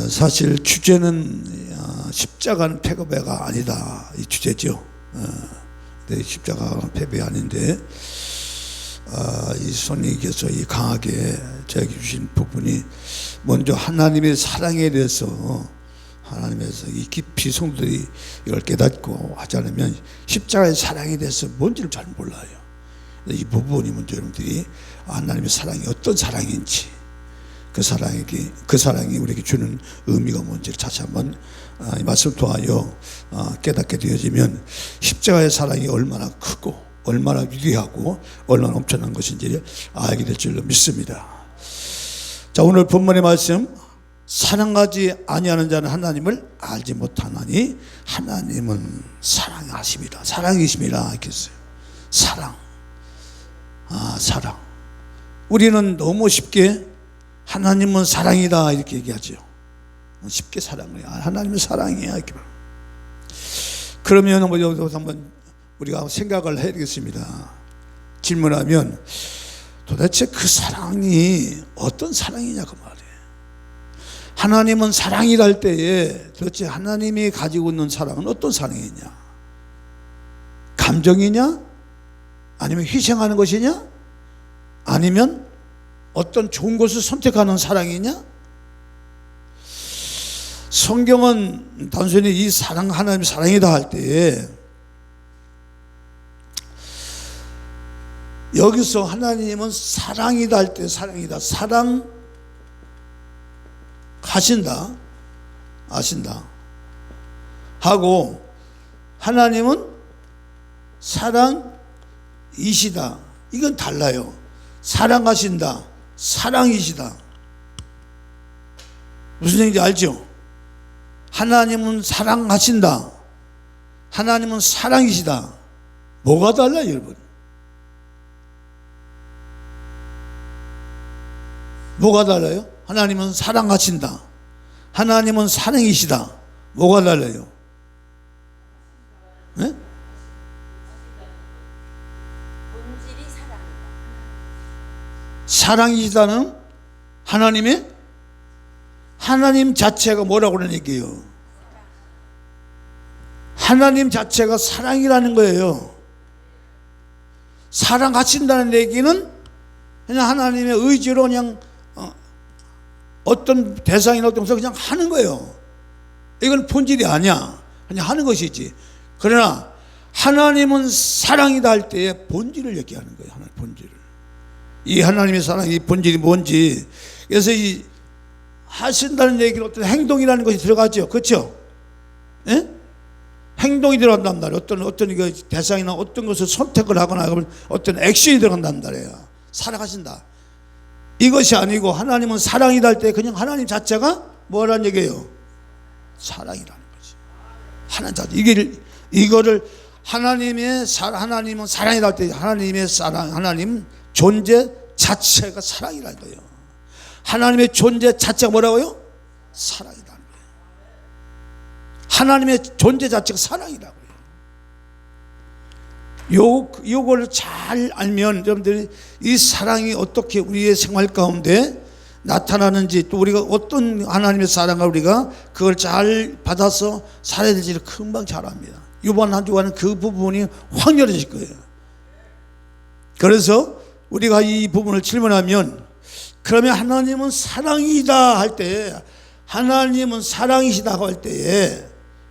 사실 주제는 십자가는 패배가 아니다, 이 주제죠. 근데 십자가는 패배 아닌데 이 손님께서 이 강하게 저에게 주신 부분이 먼저 하나님의 사랑에 대해서 하나님에서 이 깊이 성도들이 이걸 깨닫고 하지 않으면 십자가의 사랑에 대해서 뭔지를 잘 몰라요. 이 부분이 먼저 여러분들이 하나님의 사랑이 어떤 사랑인지, 그 사랑이 우리에게 주는 의미가 뭔지를 다시 한번 이 말씀을 통하여 깨닫게 되어지면 십자가의 사랑이 얼마나 크고 얼마나 위대하고 얼마나 엄청난 것인지를 알게 될 줄로 믿습니다. 자, 오늘 본문의 말씀, 사랑하지 아니하는 자는 하나님을 알지 못하나니 하나님은 사랑하십니다. 사랑이십니다. 이렇게 했어요. 사랑. 사랑. 우리는 너무 쉽게 하나님은 사랑이다 이렇게 얘기하죠. 쉽게 사랑을 해. 하나님은 사랑이야 이렇게. 그러면 한번 우리가 생각을 해야 되겠습니다. 질문하면 도대체 그 사랑이 어떤 사랑이냐 그 말이에요. 하나님은 사랑이라 할 때에 도대체 하나님이 가지고 있는 사랑은 어떤 사랑이냐? 감정이냐? 아니면 희생하는 것이냐? 아니면 어떤 좋은 것을 선택하는 사랑이냐? 성경은 단순히 이 사랑, 하나님의 사랑이다 할 때에 여기서 하나님은 사랑이다 할 때 사랑이다, 사랑 하신다, 아신다 하고 하나님은 사랑이시다, 이건 달라요. 사랑하신다, 사랑이시다. 무슨 얘기인지 알죠? 하나님은 사랑하신다, 하나님은 사랑이시다. 뭐가 달라요 여러분? 뭐가 달라요? 하나님은 사랑하신다, 하나님은 사랑이시다. 뭐가 달라요? 네? 사랑이시다는 하나님 자체가 뭐라고 그러는 얘기예요? 하나님 자체가 사랑이라는 거예요. 사랑하신다는 얘기는 그냥 하나님의 의지로 그냥 어떤 대상이나 어떤 것을 그냥 하는 거예요. 이건 본질이 아니야. 그냥 하는 것이지. 그러나 하나님은 사랑이다 할 때에 본질을 얘기하는 거예요. 하나님 본질을. 이 하나님의 사랑이 본질이 뭔지. 그래서 이 하신다는 얘기는 어떤 행동이라는 것이 들어가죠. 그렇죠? 예? 행동이 들어간단 말이에요. 어떤 그 대상이나 어떤 것을 선택을 하거나 어떤 액션이 들어간단 말이에요. 사랑하신다. 이것이 아니고 하나님은 사랑이다 할 때 그냥 하나님 자체가 뭐라는 얘기예요? 사랑이라는 거지. 하나님 자체. 이거를 하나님은 사랑이다 할 때 하나님의 사랑, 하나님 존재 자체가 사랑이라는 거예요. 하나님의 존재 자체가 뭐라고요? 사랑이라는 거예요. 하나님의 존재 자체가 사랑이라고요. 요걸 잘 알면 여러분들이 이 사랑이 어떻게 우리의 생활 가운데 나타나는지, 또 우리가 어떤 하나님의 사랑을 우리가 그걸 잘 받아서 살아야 될지를 금방 잘 압니다. 이번 한 주간은 그 부분이 확연해질 거예요. 그래서 우리가 이 부분을 질문하면, 그러면 하나님은 사랑이다 할 때, 하나님은 사랑이시다고 할 때에,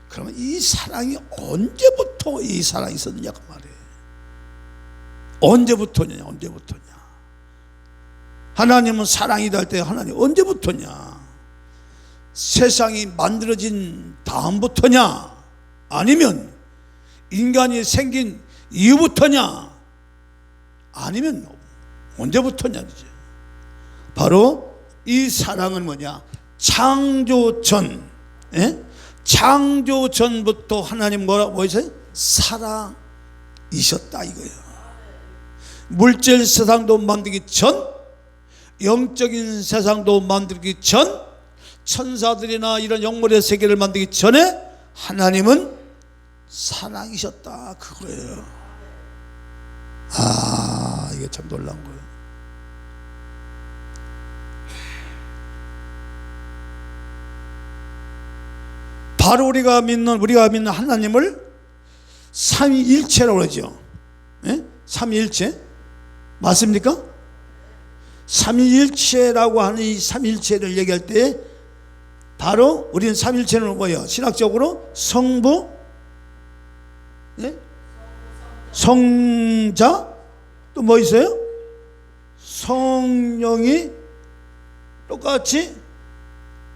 그러면 이 사랑이 언제부터 이 사랑이 있었느냐 그 말이에요. 언제부터냐? 하나님은 사랑이다 할 때 하나님 언제부터냐? 세상이 만들어진 다음부터냐? 아니면 인간이 생긴 이후부터냐? 아니면 언제부터냐? 바로 이 사랑은 뭐냐? 창조 전부터 하나님 뭐라고 했어요? 사랑이셨다 이거예요. 물질 세상도 만들기 전, 영적인 세상도 만들기 전, 천사들이나 이런 영물의 세계를 만들기 전에 하나님은 사랑이셨다 그거예요. 이게 참 놀라운 거예요. 바로 우리가 믿는 하나님을 삼위일체라고 그러죠. 예? 삼위일체 맞습니까? 삼위일체라고 하는 이 삼위일체를 얘기할 때 바로 우리는 삼위일체는 뭐예요? 신학적으로 성부, 예? 성자, 또 뭐 있어요? 성령이 똑같이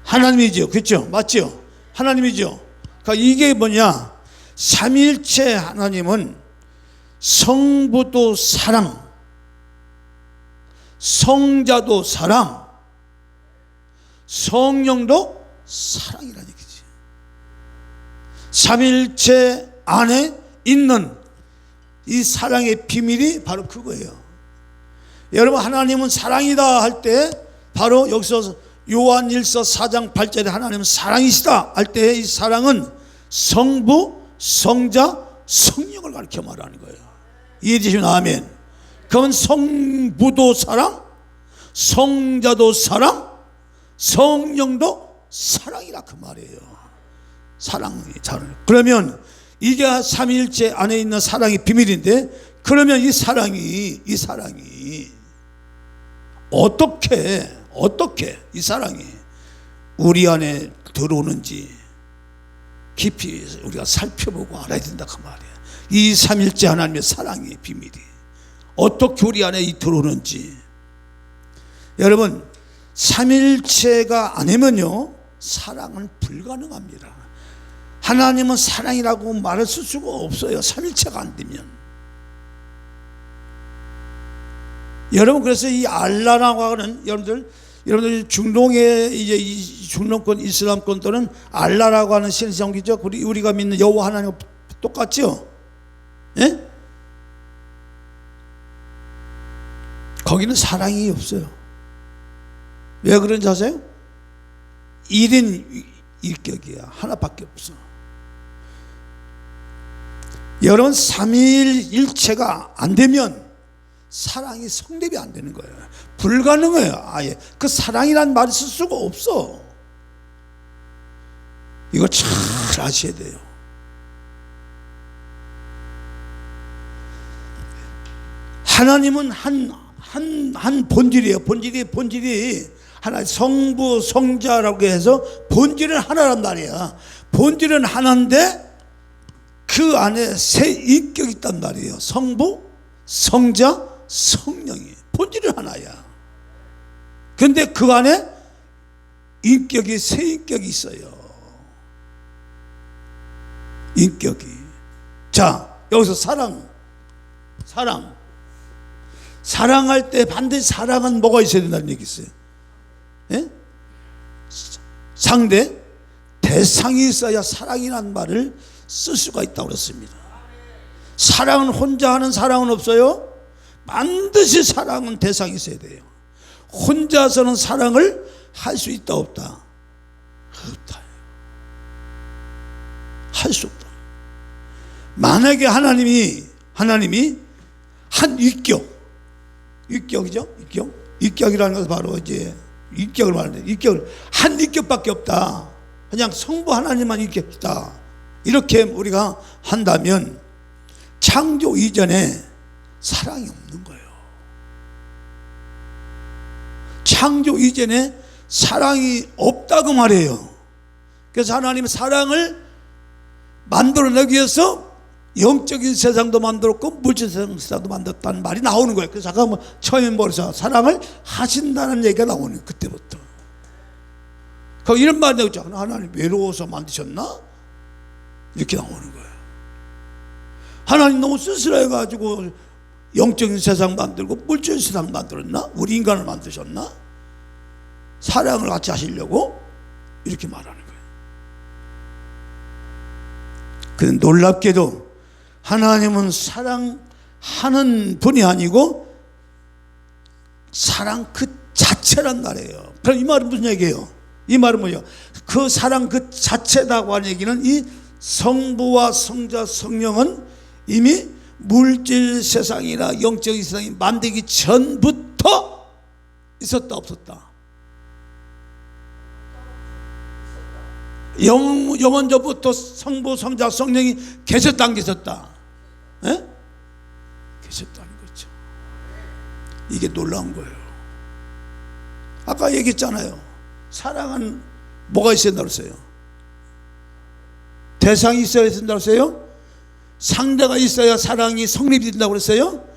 하나님이죠. 그렇죠? 맞죠? 하나님이죠. 그러니까 이게 뭐냐? 삼위일체 하나님은 성부도 사랑, 성자도 사랑, 성령도 사랑이라는 얘기지. 삼위일체 안에 있는 이 사랑의 비밀이 바로 그거예요. 여러분, 하나님은 사랑이다 할 때 바로 여기서 요한일서 4장 8절에 하나님은 사랑이시다 할 때 이 사랑은 성부, 성자, 성령을 가리켜 말하는 거예요. 이해되시면 아멘. 그건 성부도 사랑, 성자도 사랑, 성령도 사랑이라 그 말이에요. 사랑이 잘. 그러면 이게 삼위일체 안에 있는 사랑의 비밀인데, 그러면 이 사랑이 어떻게 이 사랑이 우리 안에 들어오는지 깊이 우리가 살펴보고 알아야 된다 그 말이에요. 이 삼위일체 하나님의 사랑의 비밀이 어떻게 우리 안에 들어오는지. 여러분, 삼위일체가 아니면요 사랑은 불가능합니다. 하나님은 사랑이라고 말을 쓸 수가 없어요. 삼위일체가 안 되면. 여러분, 그래서 이 알라라고 하는 여러분들 중동의 이제 이 중동권 이슬람권 또는 알라라고 하는 신성기죠. 우리가 믿는 여호와 하나님과 똑같죠. 예? 거기는 사랑이 없어요. 왜 그런지 아세요? 1인 1격이야. 하나밖에 없어. 여러분, 삼위일체가 안 되면 사랑이 성립이 안 되는 거예요. 불가능해요. 아예 그 사랑이란 말을 쓸 수가 없어. 이거 잘 아셔야 돼요. 하나님은 한 본질이에요. 본질이 하나, 성부, 성자라고 해서 본질은 하나란 말이야. 본질은 하나인데 그 안에 세 인격이 있단 말이에요. 성부, 성자, 성령이. 본질은 하나야. 그런데 그 안에 인격이 세 인격이 있어요. 인격이. 자, 여기서 사랑할 때 반드시 사랑은 뭐가 있어야 된다는 얘기 있어요. 예? 상대, 대상이 있어야 사랑이라는 말을 쓸 수가 있다고 그랬습니다. 사랑은 혼자 하는 사랑은 없어요. 반드시 사랑은 대상이 있어야 돼요. 혼자서는 사랑을 할 수 있다 없다? 없다. 할 수 없다. 만약에 하나님이 한 인격이죠. 인격이라는 것은 바로 이제 인격을 말하는데, 인격을 한 인격밖에 없다. 그냥 성부 하나님만 인격이다. 이렇게 우리가 한다면 창조 이전에 사랑이 없는 거예요. 창조 이전에 사랑이 없다고 말해요. 그래서 하나님은 사랑을 만들어내기 위해서 영적인 세상도 만들었고 물질 세상도 만들었다는 말이 나오는 거예요. 그래서 아까 처음에 뭐래서 사랑을 하신다는 얘기가 나오는 거예요. 그때부터. 이런 말이 나오죠. 하나님 외로워서 만드셨나? 이렇게 나오는 거예요. 하나님 너무 쓸쓸해가지고 영적인 세상 만들고 물질 세상 만들었나? 우리 인간을 만드셨나? 사랑을 같이 하시려고 이렇게 말하는 거예요. 그런데 놀랍게도 하나님은 사랑하는 분이 아니고 사랑 그 자체란 말이에요. 그럼 이 말은 무슨 얘기예요? 이 말은 뭐예요? 그 사랑 그 자체라고 하는 얘기는 이 성부와 성자 성령은 이미 물질 세상이나 영적인 세상이 만들기 전부터 있었다 없었다? 영원전부터 성부, 성자, 성령이 계셨다 안 계셨다? 에? 계셨다는 거죠. 이게 놀라운 거예요. 아까 얘기했잖아요. 사랑은 뭐가 있어야 된다고 했어요? 대상이 있어야 된다고 했어요? 상대가 있어야 사랑이 성립이 된다고 그랬어요?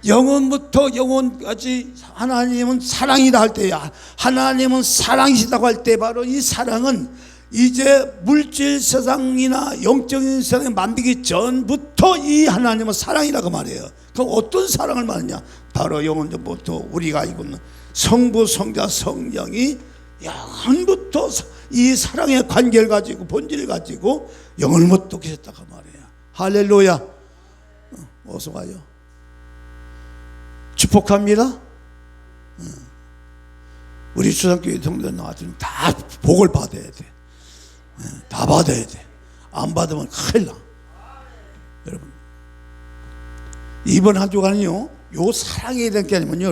영원부터 영원까지 하나님은 사랑이다 할 때, 하나님은 사랑이시다고 할 때 바로 이 사랑은 이제 물질 세상이나 영적인 세상을 만들기 전부터 이 하나님은 사랑이라고 말해요. 그럼 어떤 사랑을 말하냐? 바로 영원부터 우리가 입은 성부, 성자, 성령이 영원부터 이 사랑의 관계를 가지고 본질을 가지고 영원부터 계셨다고 말해요. 할렐루야. 어서 가요. 축복합니다. 우리 주상교회 성도 나한테는 다 복을 받아야 돼. 다 받아야 돼. 안 받으면 큰일 나. 여러분, 이번 한 주간은요, 요 사랑에 대한 게 아니면요,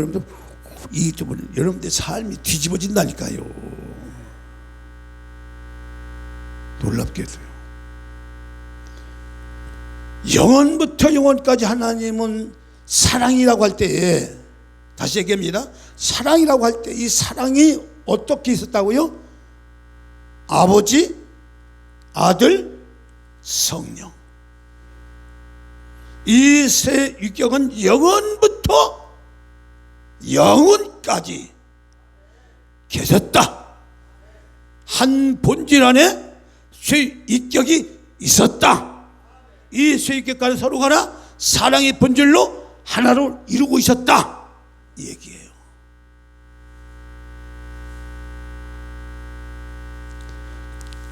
여러분들 삶이 뒤집어진다니까요. 놀랍게도요. 영원부터 영원까지 하나님은 사랑이라고 할 때에, 다시 얘기합니다. 사랑이라고 할 때 이 사랑이 어떻게 있었다고요? 아버지, 아들, 성령. 이 세 위격은 영원부터 영원까지 계셨다. 한 본질 안에 세 위격이 있었다. 이 세 위격과는 서로가 하나 사랑의 본질로 하나로 이루고 있었다, 이 얘기예요.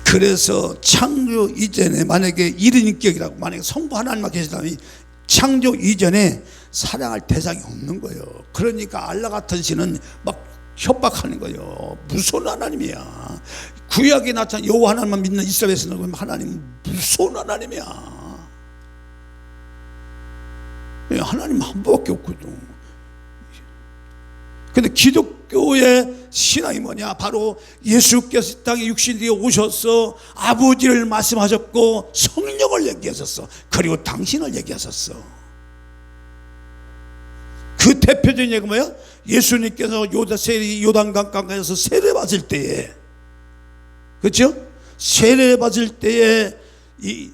그래서 창조 이전에 만약에 이런 인격이라고, 만약에 성부 하나님만 계시다면 창조 이전에 사랑할 대상이 없는 거예요. 그러니까 알라 같은 신은 막 협박하는 거예요. 무서운 하나님이야. 구약에 나타난 여호와 하나님만 믿는 이스라엘에서는 하나님은 무서운 하나님이야. 하나님 한 분밖에 없거든. 근데 기독교의 신앙이 뭐냐? 바로 예수께서 이 땅에 육신이 오셔서 아버지를 말씀하셨고 성령을 얘기하셨어. 그리고 당신을 얘기하셨어. 그 대표적인 얘기가 뭐야? 예수님께서 요단강 가까이서 세례 받을 때에, 그렇죠? 세례 받을 때에 이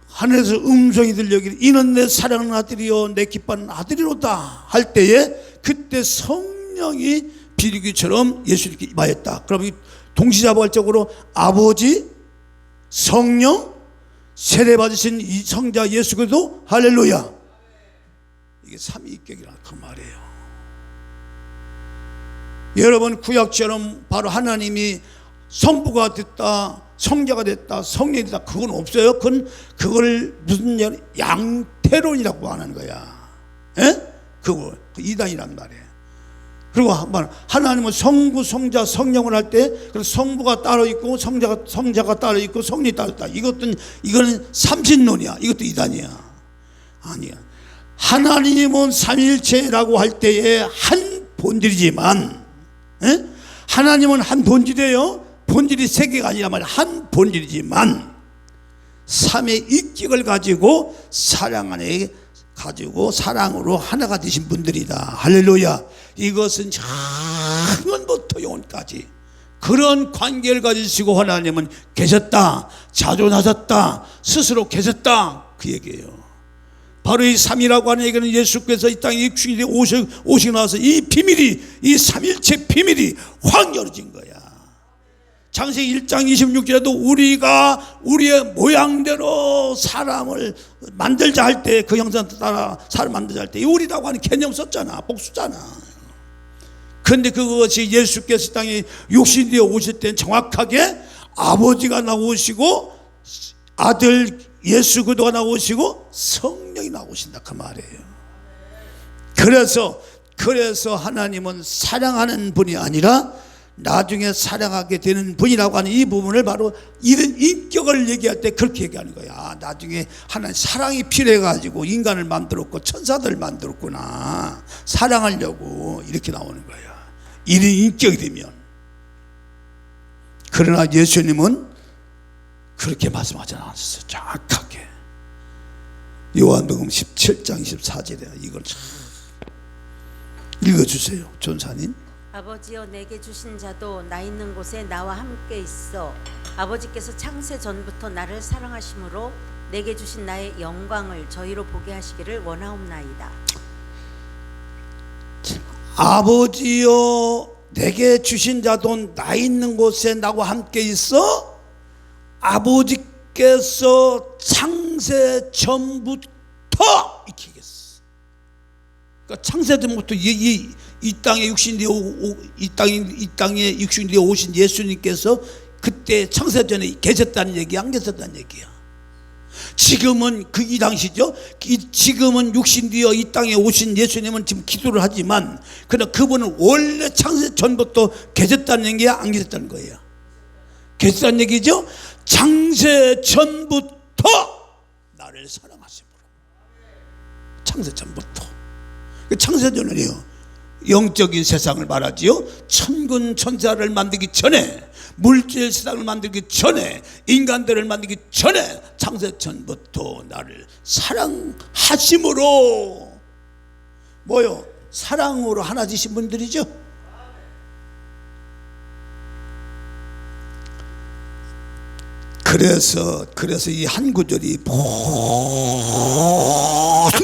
하늘에서 음성이 들려기를 이는 내 사랑하는 아들이요 내 기뻐하는 아들이로다 할 때에, 그때 성령이 비둘기처럼 예수님께 임하였다. 그럼 동시다발적으로 아버지, 성령, 세례 받으신 이 성자 예수 그리스도, 할렐루야. 이게 삼위일격이라는 그 말이에요. 여러분, 구약처럼 바로 하나님이 성부가 됐다, 성자가 됐다, 성령이 됐다, 그건 없어요. 그걸 무슨 양태론이라고 하는 거야. 에? 그거 이단이란 말이에요. 그리고 하나님은 성부, 성자, 성령을 할 때 성부가 따로 있고 성자가 따로 있고 성령이 따로 있다. 이거는 삼신론이야. 이것도 이단이야. 아니야. 하나님은 삼일체라고 할 때에 한 본질이지만, 에? 하나님은 한 본질이에요. 본질이 세 개가 아니라 말이야. 한 본질이지만 삼의 인격을 가지고 사랑 안에 가지고 사랑으로 하나가 되신 분들이다. 할렐루야. 이것은 영원부터 영원까지 그런 관계를 가지시고 하나님은 계셨다, 자존하셨다, 스스로 계셨다, 그 얘기예요. 바로 이 삼이라고 하는 얘기는 예수께서 이 땅에 육신이 오시고 나서 이 비밀이, 이 삼일체 비밀이 확 열어진 거야. 창세기 1장 26절에도 우리가 우리의 모양대로 사람을 만들자 할 때, 그 형상 따라 사람 만들자 할 때 우리라고 하는 개념 썼잖아. 복수잖아. 그런데 그것이 예수께서 이 땅에 육신이 되어 오실 때는 정확하게 아버지가 나오시고 아들 예수 그리스도가 나오시고 성령이 나오신다, 그 말이에요. 그래서 하나님은 사랑하는 분이 아니라 나중에 사랑하게 되는 분이라고 하는 이 부분을 바로 이런 인격을 얘기할 때 그렇게 얘기하는 거야. 나중에 하나님 사랑이 필요해가지고 인간을 만들었고 천사들을 만들었구나, 사랑하려고, 이렇게 나오는 거야. 이런 인격이 되면. 그러나 예수님은 그렇게 말씀하지 않았어요. 정확하게. 요한복음 17장 24절에 이걸 참 읽어주세요, 전사님. 아버지여 내게 주신 자도 나 있는 곳에 나와 함께 있어 아버지께서 창세 전부터 나를 사랑하심으로 내게 주신 나의 영광을 저희로 보게 하시기를 원하옵나이다. 아버지여 내게 주신 자도 나 있는 곳에 나와 함께 있어 아버지께서 창세 전부터 이렇게 얘기했어. 그러니까 창세 전부터 이 땅에 육신이 이 땅에 육신이 오신 예수님께서 그때 창세 전에 계셨다는 얘기, 안 계셨다는 얘기야. 지금은 그 이 당시죠. 지금은 육신되어 이 땅에 오신 예수님은 지금 기도를 하지만 그러나 그분은 원래 창세 전부터 계셨다는 얘기야, 안 계셨다는 거예요? 계셨다는 얘기죠. 창세 전부터 나를 사랑하심으로. 창세 전부터. 창세 전은요 영적인 세상을 말하지요. 천군 천사를 만들기 전에, 물질 세상을 만들기 전에, 인간들을 만들기 전에 창세 전부터 나를 사랑하심으로, 뭐요? 사랑으로 하나 지신 분들이죠. 그래서 이 한 구절이 모든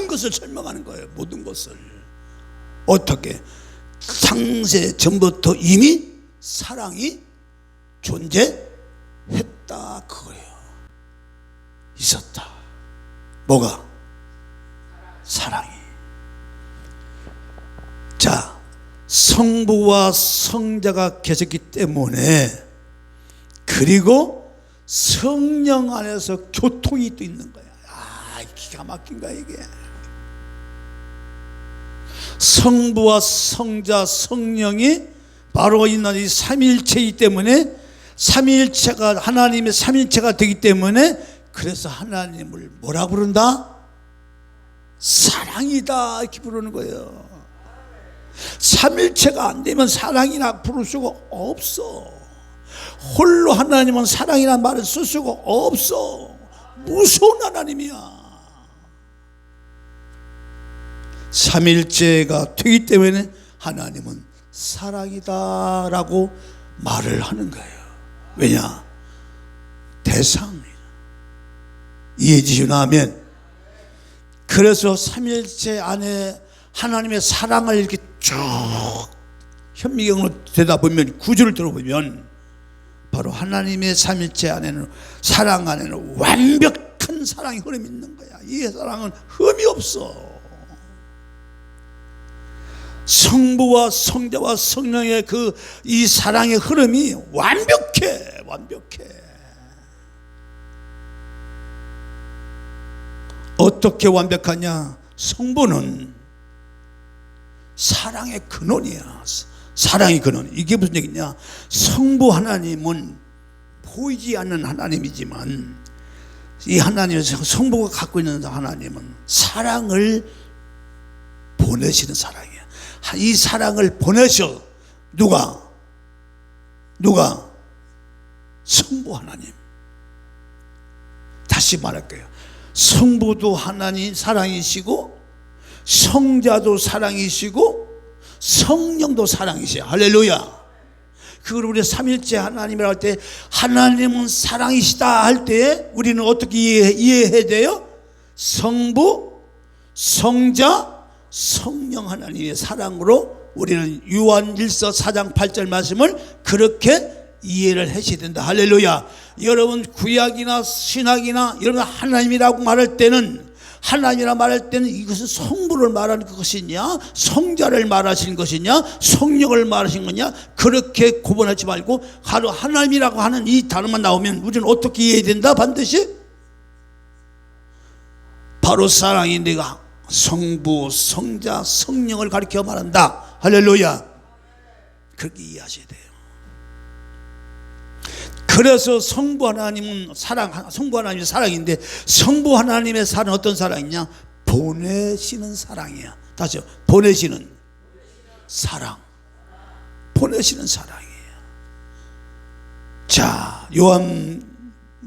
것을 설명하는 거예요. 모든 것을. 어떻게? 창세 전부터 이미 사랑이 존재했다 그거예요. 있었다. 뭐가? 사랑이. 자, 성부와 성자가 계셨기 때문에, 그리고 성령 안에서 교통이 또 있는 거야. 아, 기가 막힌 거야 이게. 성부와 성자 성령이 바로 있는 이 삼위일체이기 때문에, 삼위일체가 하나님의 삼위일체가 되기 때문에, 그래서 하나님을 뭐라 부른다? 사랑이다 이렇게 부르는 거예요. 삼위일체가 안 되면 사랑이라 부를 수가 없어. 홀로 하나님은 사랑이라는 말을 쓸 수가 없어. 무서운 하나님이야. 삼일체가 되기 때문에 하나님은 사랑이다라고 말을 하는 거예요. 왜냐? 대상. 이해지시나 하면. 그래서 삼일체 안에 하나님의 사랑을 이렇게 쭉 현미경으로 들여다보면, 구절을 들어보면 바로 하나님의 삼일체 안에는, 사랑 안에는 완벽한 사랑의 흐름이 있는 거야. 이 사랑은 흠이 없어. 성부와 성자와 성령의 이 사랑의 흐름이 완벽해. 어떻게 완벽하냐? 성부는 사랑의 근원이야. 사랑의 근원. 이게 무슨 얘기냐? 성부 하나님은 보이지 않는 하나님이지만, 이 하나님, 성부가 갖고 있는 하나님은 사랑을 보내시는 사랑이야. 이 사랑을 보내셔. 누가? 성부 하나님. 다시 말할게요. 성부도 하나님 사랑이시고, 성자도 사랑이시고, 성령도 사랑이시야. 할렐루야. 그걸 우리 삼일째 하나님이라고 할 때, 하나님은 사랑이시다 할 때 우리는 어떻게 이해해야 돼요? 성부, 성자, 성령 하나님의 사랑으로 우리는 요한일서 4장 8절 말씀을 그렇게 이해를 하셔야 된다. 할렐루야. 여러분 구약이나 신약이나 여러분 하나님이라고 말할 때는, 하나님이라 말할 때는 이것은 성부를 말하는 것이냐, 성자를 말하시는 것이냐, 성령을 말하시는 거냐, 그렇게 구분하지 말고 바로 하나님이라고 하는 이 단어만 나오면 우리는 어떻게 이해해야 된다? 반드시 바로 사랑이 내가 성부, 성자, 성령을 가리켜 말한다. 할렐루야. 그렇게 이해하셔야 돼요. 그래서 성부 하나님은 성부 하나님의 사랑인데, 성부 하나님의 사랑은 어떤 사랑이냐? 보내시는 사랑이야. 다시요. 보내시는 사랑. 보내시는 사랑이에요. 자,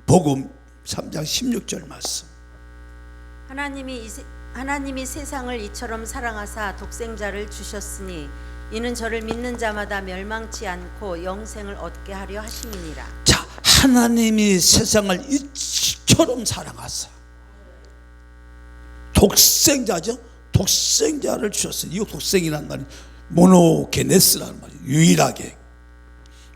복음 3장 16절 말씀. 하나님이 세상을 이처럼 사랑하사 독생자를 주셨으니 이는 저를 믿는 자마다 멸망치 않고 영생을 얻게 하려 하심이니라. 자, 하나님이 세상을 이처럼 사랑하사 독생자죠. 독생자를 주셨어요. 이 독생이라는 말이 모노게네스라는 말이 유일하게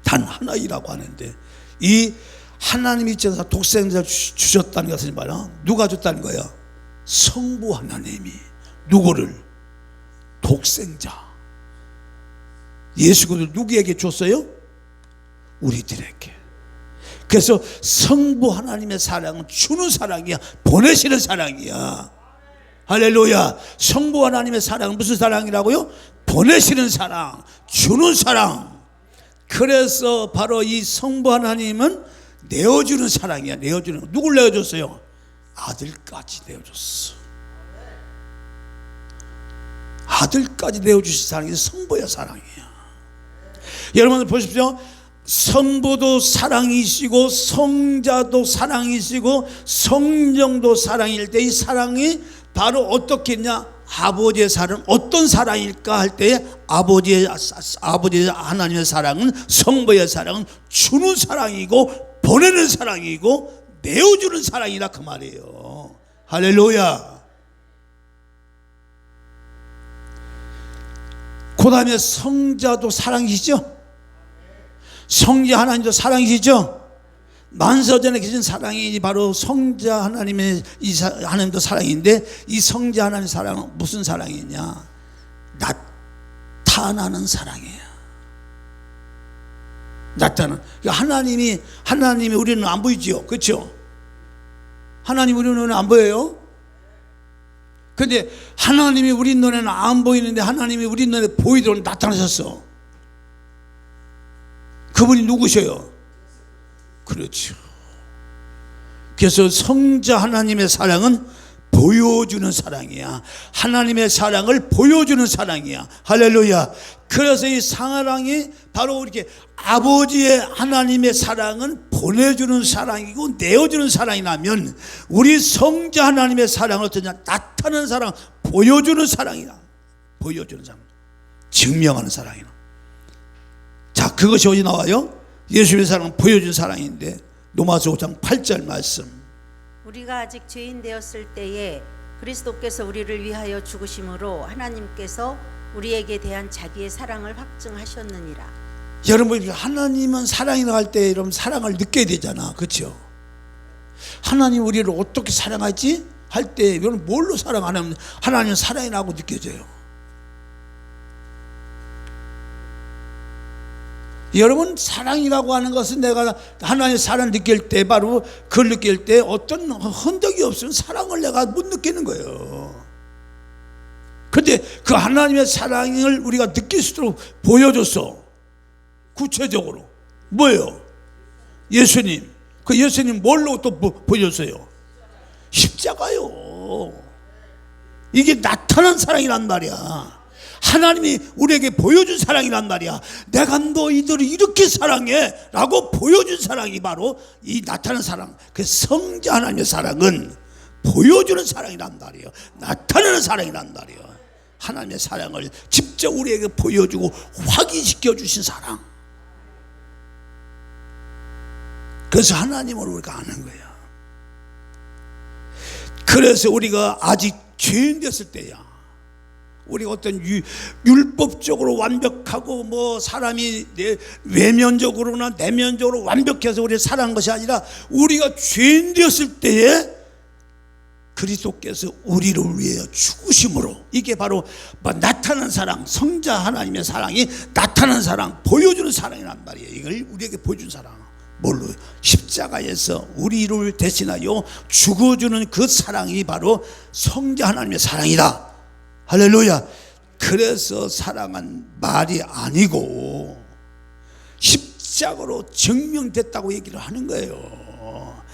단 하나이라고 하는데, 이 하나님이 독생자를 주셨다는 것은 뭐야? 누가 줬다는 거야? 성부 하나님이. 누구를? 독생자. 예수 그리스도 누구에게 줬어요? 우리들에게. 그래서 성부 하나님의 사랑은 주는 사랑이야, 보내시는 사랑이야. 할렐루야. 성부 하나님의 사랑은 무슨 사랑이라고요? 보내시는 사랑, 주는 사랑. 그래서 바로 이 성부 하나님은 내어주는 사랑이야. 내어주는. 누굴 내어줬어요? 아들까지 내어줬어. 아들까지 내어주신 사랑이 성부의 사랑이야. 여러분 보십시오. 성부도 사랑이시고 성자도 사랑이시고 성령도 사랑일 때, 이 사랑이 바로 어떻게 했냐? 아버지의 사랑은 어떤 사랑일까 할 때, 아버지의 하나님의 사랑은, 성부의 사랑은 주는 사랑이고 보내는 사랑이고 내어주는 사랑이라 그 말이에요. 할렐루야. 그 다음에 성자도 사랑이시죠. 성자 하나님도 사랑이시죠. 만서전에 계신 사랑이 바로 성자 하나님의 하나님도 사랑인데, 이 성자 하나님의 사랑은 무슨 사랑이냐? 나타나는 사랑이에요. 나타나는. 하나님이 우리는 안 보이지요, 그렇죠? 하나님 우리 눈에 안 보여요. 근데 하나님이 우리 눈에는 안 보이는데 하나님이 우리 눈에 보이도록 나타나셨어. 그분이 누구셔요? 그렇죠. 그래서 성자 하나님의 사랑은 보여주는 사랑이야. 하나님의 사랑을 보여주는 사랑이야. 할렐루야. 그래서 이 사랑이 바로 이렇게 아버지의 하나님의 사랑은 보내주는 사랑이고 내어주는 사랑이라면, 우리 성자 하나님의 사랑은 어떠냐? 나타나는 사랑, 보여주는 사랑이다. 보여주는 사랑, 증명하는 사랑이다. 자, 그것이 어디 나와요? 예수의 사랑은 보여준 사랑인데, 로마서 5장 8절 말씀. 우리가 아직 죄인 되었을 때에 그리스도께서 우리를 위하여 죽으심으로 하나님께서 우리에게 대한 자기의 사랑을 확증하셨느니라. 여러분, 하나님은 사랑이라 할 때 여러분 사랑을 느껴야 되잖아, 그렇죠? 하나님 우리를 어떻게 사랑하지? 할 때 여러분 뭘로 사랑하냐면 하나님은 사랑이라고 느껴져요. 여러분, 사랑이라고 하는 것은 내가 하나님의 사랑을 느낄 때, 바로 그걸 느낄 때 어떤 흔적이 없으면 사랑을 내가 못 느끼는 거예요. 그런데 그 하나님의 사랑을 우리가 느낄 수 있도록 보여줬어. 구체적으로 뭐예요? 예수님. 그 예수님 뭘로 또 보여줬어요? 십자가요. 이게 나타난 사랑이란 말이야. 하나님이 우리에게 보여준 사랑이란 말이야. 내가 너희들을 이렇게 사랑해 라고 보여준 사랑이 바로 이 나타나는 사랑. 그 성자 하나님의 사랑은 보여주는 사랑이란 말이에요. 나타나는 사랑이란 말이에요. 하나님의 사랑을 직접 우리에게 보여주고 확인시켜 주신 사랑. 그래서 하나님을 우리가 아는 거예요. 그래서 우리가 아직 죄인 됐을 때야, 우리가 어떤 율법적으로 완벽하고 뭐 사람이 외면적으로나 내면적으로 완벽해서 우리를 사랑한 것이 아니라, 우리가 죄인 되었을 때에 그리스도께서 우리를 위해 죽으심으로, 이게 바로 나타난 사랑, 성자 하나님의 사랑이 나타난 사랑, 보여주는 사랑이란 말이에요. 이걸 우리에게 보여준 사랑. 뭘로? 십자가에서 우리를 대신하여 죽어주는 그 사랑이 바로 성자 하나님의 사랑이다. 할렐루야. 그래서 사랑은 말이 아니고 십자가로 증명됐다고 얘기를 하는 거예요.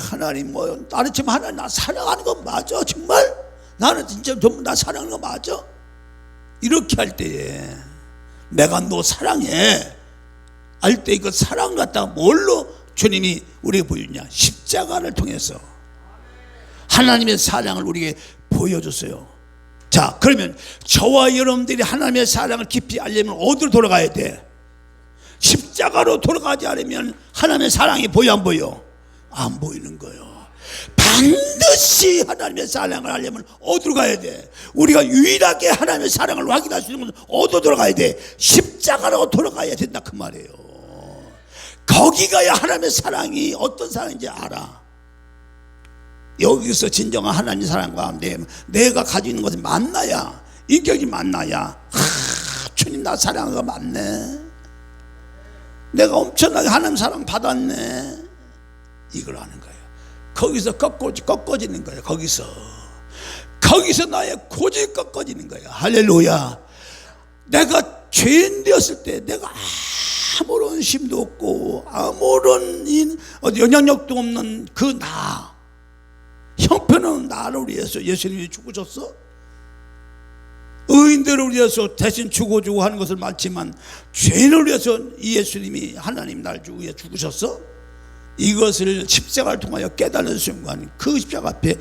하나님 나는 지금 하나님 나 사랑하는 거 맞아? 정말? 나는 진짜 전부 나 사랑하는 거 맞아? 이렇게 할 때에 내가 너 사랑해 할 때 그 사랑 갖다가 뭘로 주님이 우리에게 보여주냐? 십자가를 통해서 하나님의 사랑을 우리에게 보여줬어요. 자, 그러면 저와 여러분들이 하나님의 사랑을 깊이 알려면 어디로 돌아가야 돼? 십자가로 돌아가지 않으면 하나님의 사랑이 보여 안 보여? 안 보이는 거예요. 반드시 하나님의 사랑을 알려면 어디로 가야 돼? 우리가 유일하게 하나님의 사랑을 확인할 수 있는 것은 어디로 돌아가야 돼? 십자가로 돌아가야 된다 그 말이에요. 거기 가야 하나님의 사랑이 어떤 사랑인지 알아. 여기서 진정한 하나님의 사랑과 내가 가지고 있는 것을 만나야, 인격이 만나야, 주님 나 사랑하가 맞네, 내가 엄청나게 하나님 사랑 받았네, 이걸 아는 거예요. 거기서 꺾어지는 거예요. 거기서 나의 고집이 꺾어지는 거예요. 할렐루야. 내가 죄인 되었을 때 내가 아무런 힘도 없고 아무런 영향력도 없는 그 나, 형편없는 나를 위해서 예수님이 죽으셨어? 의인들을 위해서 대신 죽어주고 하는 것은 많지만 죄인을 위해서 이 예수님이 하나님 날 위해 죽으셨어? 이것을 십자가를 통하여 깨달은 순간 그 십자가 앞에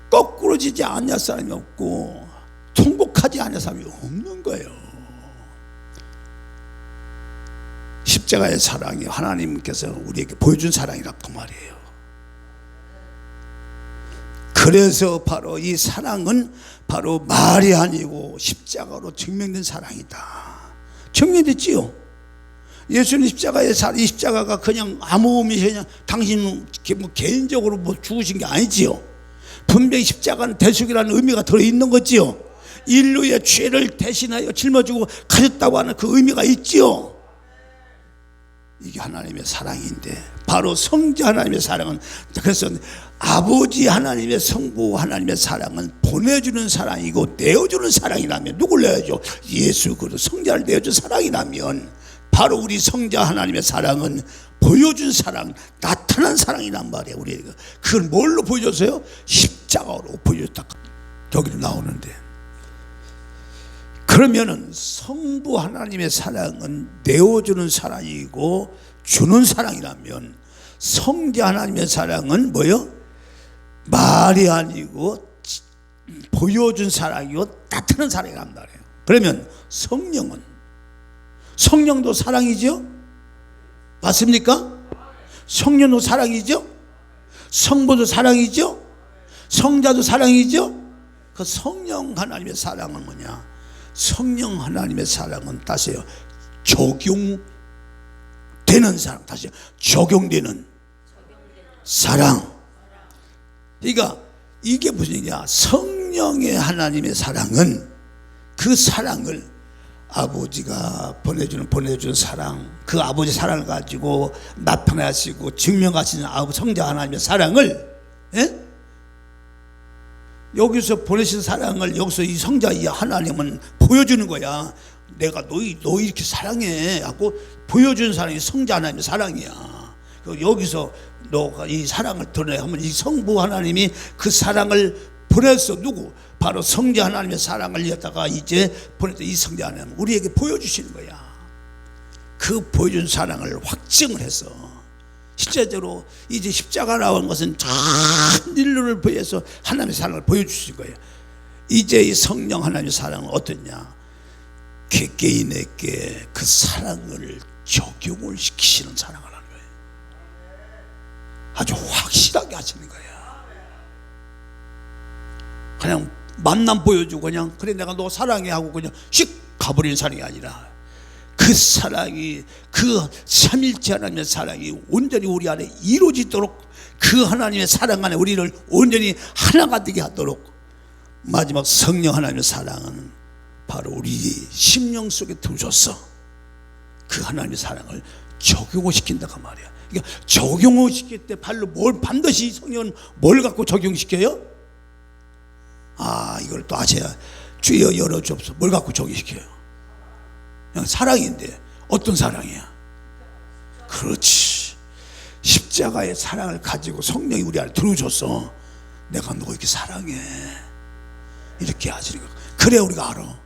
거꾸로 지지 않을 사람이 없고 통곡하지 않을 사람이 없는 거예요. 십자가의 사랑이 하나님께서 우리에게 보여준 사랑이라고 말이에요. 그래서 바로 이 사랑은 바로 말이 아니고 십자가로 증명된 사랑이다. 증명됐지요. 예수님 십자가의 이 십자가가 그냥 아무 의미, 그냥 당신 뭐 개인적으로 뭐 죽으신 게 아니지요. 분명히 십자가는 대속이라는 의미가 들어있는 거지요. 인류의 죄를 대신하여 짊어지고 가셨다고 하는 그 의미가 있지요. 이게 하나님의 사랑인데, 바로 성자 하나님의 사랑은, 그래서 아버지 하나님의 성부 하나님의 사랑은 보내주는 사랑이고 내어주는 사랑이라면, 누굴 내어줘? 예수 그리스도 성자를 내어준 사랑이라면 바로 우리 성자 하나님의 사랑은 보여준 사랑, 나타난 사랑이란 말이에요. 우리가 그걸 뭘로 보여줬어요? 십자가로 보여줬다. 여기로 나오는데, 그러면은 성부 하나님의 사랑은 내어주는 사랑이고 주는 사랑이라면 성자 하나님의 사랑은 뭐요? 말이 아니고 보여준 사랑이고 나타난 사랑이란 말이에요. 그러면 성령도 사랑이죠? 맞습니까? 성령도 사랑이죠? 성부도 사랑이죠? 성자도 사랑이죠? 그 성령 하나님의 사랑은 뭐냐? 성령 하나님의 사랑은 다시요, 적용되는 사랑, 다시 적용되는 사랑. 그러니까 이게 무슨 얘기야? 성령의 하나님의 사랑은 그 사랑을 아버지가 보내주는 사랑, 그 아버지 사랑을 가지고 나타내시고 증명하시는 아버지 성자 하나님의 사랑을, 여기서 보내신 사랑을 여기서 이 성자 이 하나님은 보여주는 거야. 내가 너희 이렇게 사랑해 하고 보여주는 사랑이 성자 하나님의 사랑이야. 여기서 너가 이 사랑을 드러내 하면 이 성부 하나님이 그 사랑을 보냈어. 누구? 바로 성자 하나님의 사랑을 여다가 이제 보냈던 이 성자 하나님 우리에게 보여주시는 거야. 그 보여준 사랑을 확증을 해서 실제적으로 이제 십자가 나온 것은 전 인류를 위해서 하나님의 사랑을 보여주신 거예요. 이제 이 성령 하나님의 사랑은 어떠냐? 개개인에게 그 사랑을 적용을 시키시는 사랑을 하는 거예요. 아주 확실하게 하시는 거예요. 그냥 만남 보여주고 그냥 그래 내가 너 사랑해 하고 그냥 씩 가버리는 사랑이 아니라, 그 사랑이, 그 삼일체 하나님의 사랑이 온전히 우리 안에 이루어지도록, 그 하나님의 사랑 안에 우리를 온전히 하나가 되게 하도록 마지막 성령 하나님의 사랑은 바로 우리 심령 속에 두셔서 그 하나님의 사랑을 적용을 시킨다고 말이야. 그러니까 적용을 시킬 때 반드시 성령은 뭘 갖고 적용시켜요? 이걸 또 아셔야, 주여 열어주옵소서. 뭘 갖고 적용시켜요? 그냥 사랑인데 어떤 사랑이야? 그렇지, 십자가의 사랑을 가지고 성령이 우리 안에 들어오셔서 내가 너 이렇게 사랑해 이렇게 하시는 거. 그래야 우리가 알아.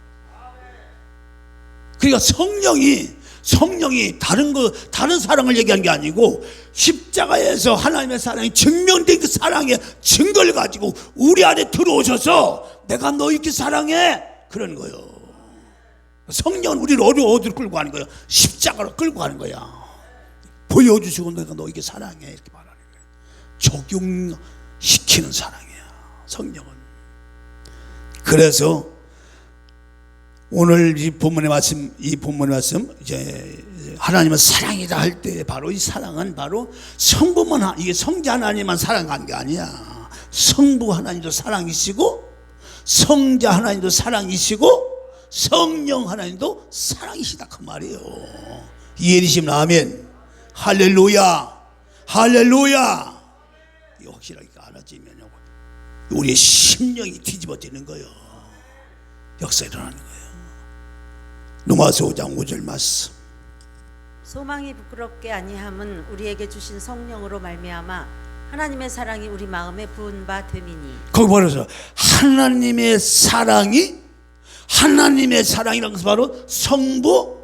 그러니까 성령이 성령이 다른 사랑을 얘기하는 게 아니고 십자가에서 하나님의 사랑이 증명된 그 사랑의 증거를 가지고 우리 안에 들어오셔서 내가 너 이렇게 사랑해 그러는 거예요. 성령은 우리를 어디로 끌고 가는 거예요? 십자가로 끌고 가는 거야. 보여주시고 내가 너 이렇게 사랑해 이렇게 말하는 거예요. 적용시키는 사랑이야 성령은. 그래서 오늘 이 본문의 말씀 이제 하나님은 사랑이다 할 때 바로 이 사랑은 바로 성부만 이게 성자 하나님만 사랑한 게 아니야. 성부 하나님도 사랑이시고 성자 하나님도 사랑이시고 성령 하나님도 사랑이시다 그 말이에요. 이해되시면 아멘. 할렐루야 할렐루야. 이거 확실하게 알아지면 우리의 심령이 뒤집어지는 거예요. 역사 일어나는 거예요. 로마서 5장 5절 말씀. 소망이 부끄럽게 아니함은 우리에게 주신 성령으로 말미암아 하나님의 사랑이 우리 마음에 부은 바 됨이니. 거기 보면서 하나님의 사랑이라는 것은 바로 성부,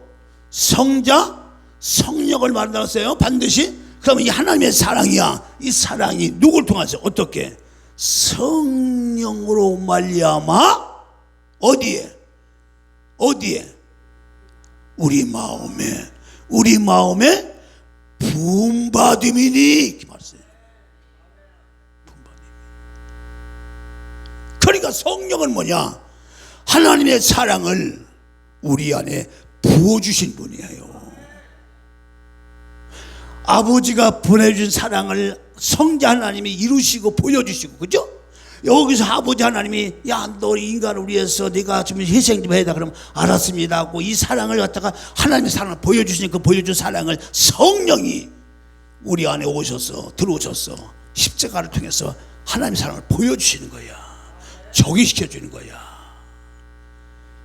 성자, 성령을 말한다고 했어요. 반드시. 그러면 이 하나님의 사랑이야. 이 사랑이 누굴 통해서 어떻게? 성령으로 말미암아 어디에? 우리 마음에 부음받음이니 이렇게 말했어요. 그러니까 성령은 뭐냐? 하나님의 사랑을 우리 안에 부어주신 분이에요. 아버지가 보내준 사랑을 성자 하나님이 이루시고 보여주시고, 그죠? 여기서 아버지 하나님이 야, 너 인간을 위해서 네가 좀 희생 좀 해야 돼. 그러면 알았습니다 하고 이 사랑을 갖다가 하나님의 사랑을 보여주시니까 보여준 사랑을 성령이 우리 안에 들어오셔서 십자가를 통해서 하나님의 사랑을 보여주시는 거야. 적용시켜주는 거야.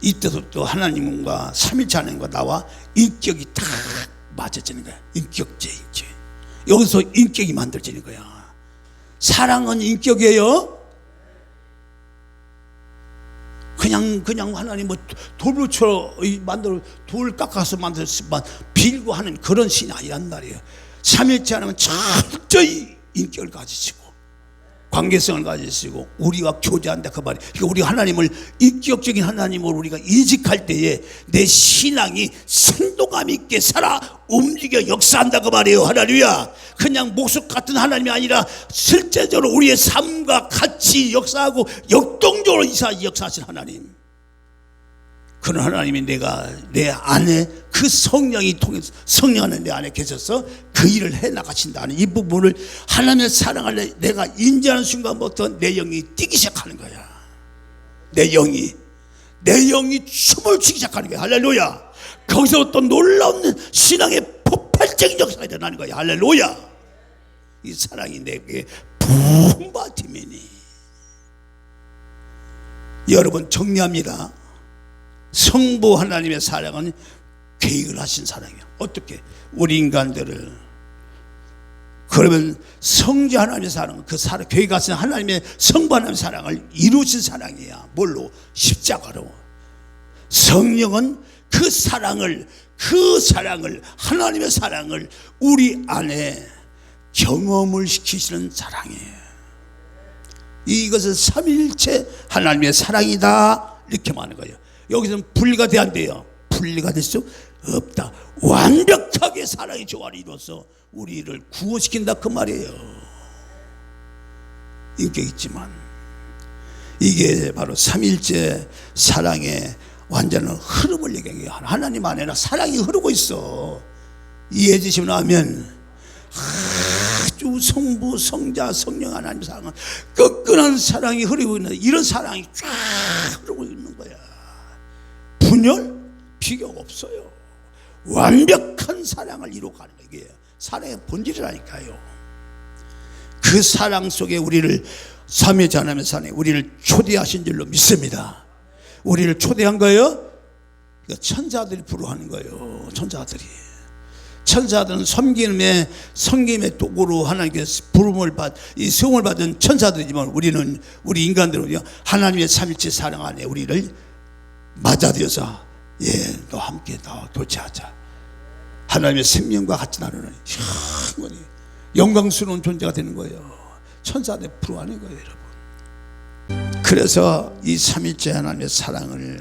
이때도 또 하나님과 삼일체 하나님과 나와 인격이 딱 맞아지는 거야. 인격. 여기서 인격이 만들어지는 거야. 사랑은 인격이에요. 그냥 하나님 돌부처 돌 깎아서 만들었지만 빌고 하는 그런 신이 아니란 말이에요. 삼일체 하나님은 철저히 인격을 가지시고 관계성을 가지시고 우리와 교제한다 그 말이에요. 그러니까 우리 하나님을 인격적인 하나님으로 우리가 인식할 때에 내 신앙이 생동감 있게 살아 움직여 역사한다 그 말이에요. 할렐루야. 그냥 목숨 같은 하나님이 아니라 실제적으로 우리의 삶과 같이 역사하고 역동적으로 역사하신 하나님. 그런 하나님이 내 안에 그 성령이 통해서 성령은 내 안에 계셔서 그 일을 해나가신다는 이 부분을 하나님의 사랑을 내가 인지하는 순간부터 내 영이 뛰기 시작하는 거야. 내 영이 춤을 추기 시작하는 거야. 할렐루야. 거기서 또 놀라운 신앙의 폭발적인 역사가 일어나는 거야. 할렐루야. 이 사랑이 내게 부음받음이니. 여러분 정리합니다. 성부 하나님의 사랑은 계획을 하신 사랑이야. 어떻게? 우리 인간들을. 그러면 성자 하나님의 사랑은 그 사랑, 계획하신 하나님의 성부 하나님의 사랑을 이루신 사랑이야. 뭘로? 십자가로. 성령은 그 사랑을 하나님의 사랑을 우리 안에 경험을 시키시는 사랑이에요. 이것은 삼일체 하나님의 사랑이다 이렇게 말하는 거예요. 여기서는 분리가 안 돼요. 분리가 될 수 없다. 완벽하게 사랑의 조화를 이루어서 우리를 구원시킨다 그 말이에요. 인격 있지만 이게 바로 삼일째 사랑의 완전한 흐름을 얘기해요. 하나님 안에는 사랑이 흐르고 있어. 이해해 주시면 하면 아주 성부, 성자, 성령 하나님 사랑은 끈끈한 사랑이 흐르고 있는, 이런 사랑이 쫙 흐르고 있는 거야. 분열, 비교가 없어요. 완벽한 사랑을 이루어가는 거예요. 이게 사랑의 본질이라니까요. 그 사랑 속에 우리를 삼위일체 하나님의 사랑에 우리를 초대하신 줄로 믿습니다. 우리를 초대한 거예요. 천사들이 부르하는 거예요. 천사들은 섬김의 도구로 하나님께서 부름을 수용을 받은 천사들이지만 우리 인간들은요, 하나님의 삼일체 사랑 안에 우리를 맞아들여서 너 함께 더 교제하자. 하나님의 생명과 같이 나누는 영원히 영광스러운 존재가 되는 거예요. 천사들 부러워하는 거예요, 여러분. 그래서 이 삼일째 하나님의 사랑을